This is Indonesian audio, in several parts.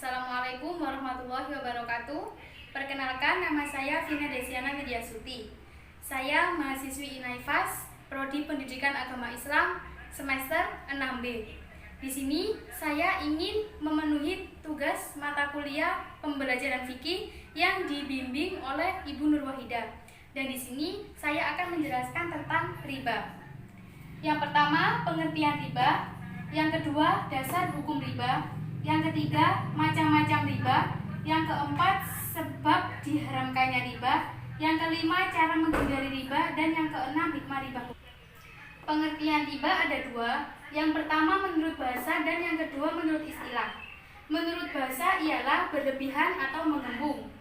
Assalamualaikum warahmatullahi wabarakatuh. Perkenalkan, nama saya Vina Desiana Widyasuti. Saya mahasiswi INAIFAS, Prodi Pendidikan Agama Islam, semester 6B. Di sini saya ingin memenuhi tugas mata kuliah pembelajaran fikih yang dibimbing oleh Ibu Nur Wahidah. Dan di sini saya akan menjelaskan tentang riba. Yang pertama, pengertian riba. Yang kedua, dasar hukum riba. Yang ketiga, macam-macam riba. Yang keempat, sebab diharamkannya riba. Yang kelima, cara menghindari riba. Dan yang keenam, hikmah riba. Pengertian riba ada dua. Yang pertama menurut bahasa dan yang kedua menurut istilah. Menurut bahasa ialah berlebihan atau mengembung.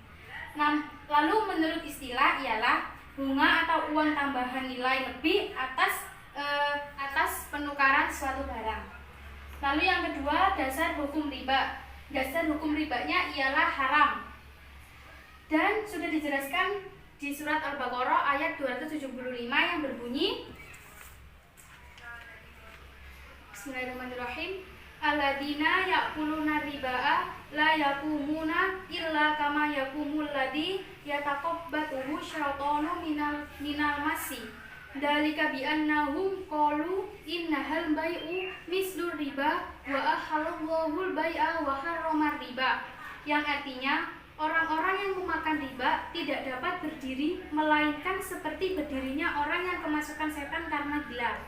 Lalu menurut istilah ialah bunga atau uang tambahan nilai lebih atas penukaran suatu barang. Lalu yang kedua, dasar hukum riba. Dasar hukum ribanya ialah haram. Dan sudah dijelaskan di surat Al-Baqarah ayat 275 yang berbunyi, Bismillahirrahmanirrahim. Alladzina ya'kuluna riba'a la yaqumuna illa kama yaqumul ladzi yataqabbatuhu syaitanu minal masi. Dalika bi'annahum qalu innahal bai'u mislur riba wa ahallallahu bai'a wa harramar riba. Yang artinya, orang-orang yang memakan riba tidak dapat berdiri melainkan seperti berdirinya orang yang kemasukan setan karena gila.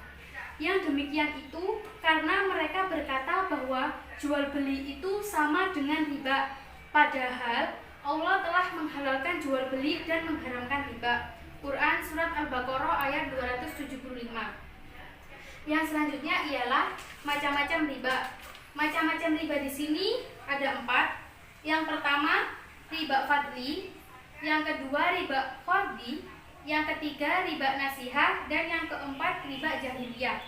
Yang demikian itu karena mereka berkata bahwa jual beli itu sama dengan riba, padahal Allah telah menghalalkan jual beli dan mengharamkan riba. Quran Surat Al-Baqarah ayat 275. Yang selanjutnya ialah macam-macam riba. Macam-macam riba di sini ada 4. Yang pertama, riba fadli. Yang kedua, riba qardi. Yang ketiga, riba nasihah. Dan yang keempat, riba jahiliyah.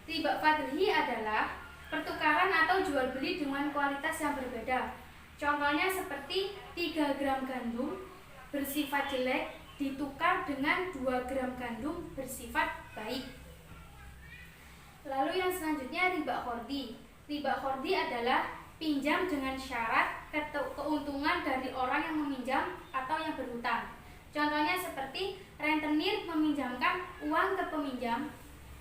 Riba fadli adalah pertukaran atau jual beli dengan kualitas yang berbeda. Contohnya seperti 3 gram gandum bersifat jelek ditukar dengan 2 gram gandum bersifat baik. Lalu yang selanjutnya riba qardi. Riba qardi adalah pinjam dengan syarat keuntungan dari orang yang meminjam atau yang berhutang. Contohnya seperti rentenir meminjamkan uang ke peminjam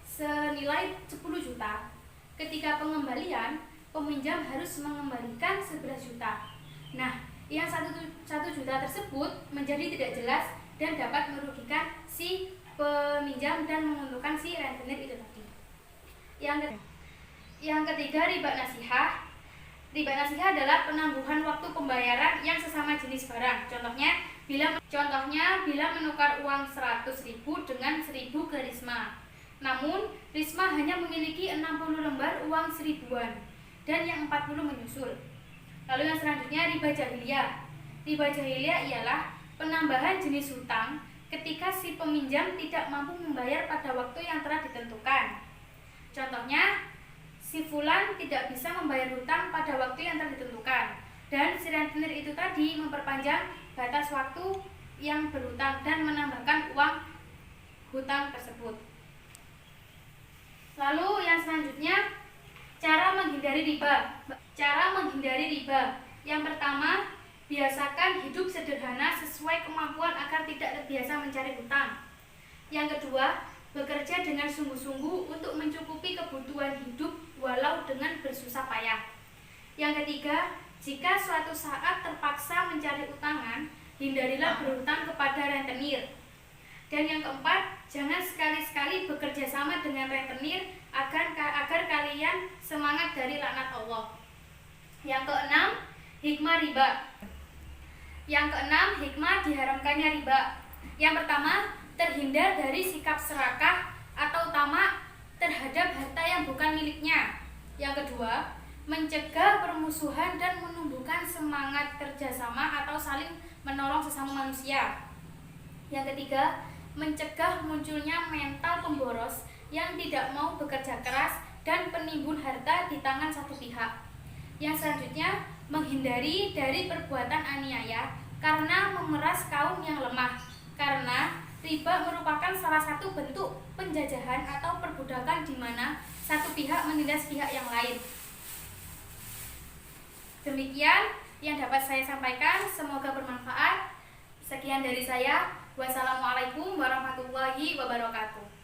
senilai 10 juta. Ketika pengembalian, peminjam harus mengembalikan 11 juta. Nah, yang 1 juta tersebut menjadi tidak jelas dan dapat merugikan si peminjam dan menguntungkan si rentenir itu tadi. Yang ketiga, riba nasihah. Riba nasihah adalah penangguhan waktu pembayaran yang sesama jenis barang. Contohnya bila menukar uang 100.000 dengan 1.000 ke Risma. Namun, Risma hanya memiliki 60 lembar uang 1.000-an dan yang 40 menyusul. Lalu yang selanjutnya riba jahiliyah. Riba jahiliyah ialah penambahan jenis hutang ketika si peminjam tidak mampu membayar pada waktu yang telah ditentukan. Contohnya, si fulan tidak bisa membayar hutang pada waktu yang telah ditentukan dan si rentenir itu tadi memperpanjang batas waktu yang berhutang dan menambahkan uang hutang tersebut. Lalu yang selanjutnya, cara menghindari riba. Cara menghindari riba. Yang pertama, biasakan hidup sederhana sesuai kemampuan agar tidak terbiasa mencari hutang. Yang kedua, bekerja dengan sungguh-sungguh untuk mencukupi kebutuhan hidup walau dengan bersusah payah. Yang ketiga, jika suatu saat terpaksa mencari utangan, hindarilah berhutang kepada rentenir. Dan yang keempat, jangan sekali-sekali bekerja sama dengan rentenir agar kalian semangat dari laknat Allah. Yang keenam, hikmah riba. Yang keenam, hikmah diharamkannya riba. Yang pertama, terhindar dari sikap serakah atau tamak terhadap harta yang bukan miliknya. Yang kedua, mencegah permusuhan dan menumbuhkan semangat kerjasama atau saling menolong sesama manusia. Yang ketiga, mencegah munculnya mental pemboros yang tidak mau bekerja keras dan penimbun harta di tangan satu pihak. Yang selanjutnya, menghindari dari perbuatan aniaya karena memeras kaum yang lemah. Karena riba merupakan salah satu bentuk penjajahan atau perbudakan di mana satu pihak menindas pihak yang lain. Demikian yang dapat saya sampaikan, semoga bermanfaat. Sekian dari saya. Wassalamualaikum warahmatullahi wabarakatuh.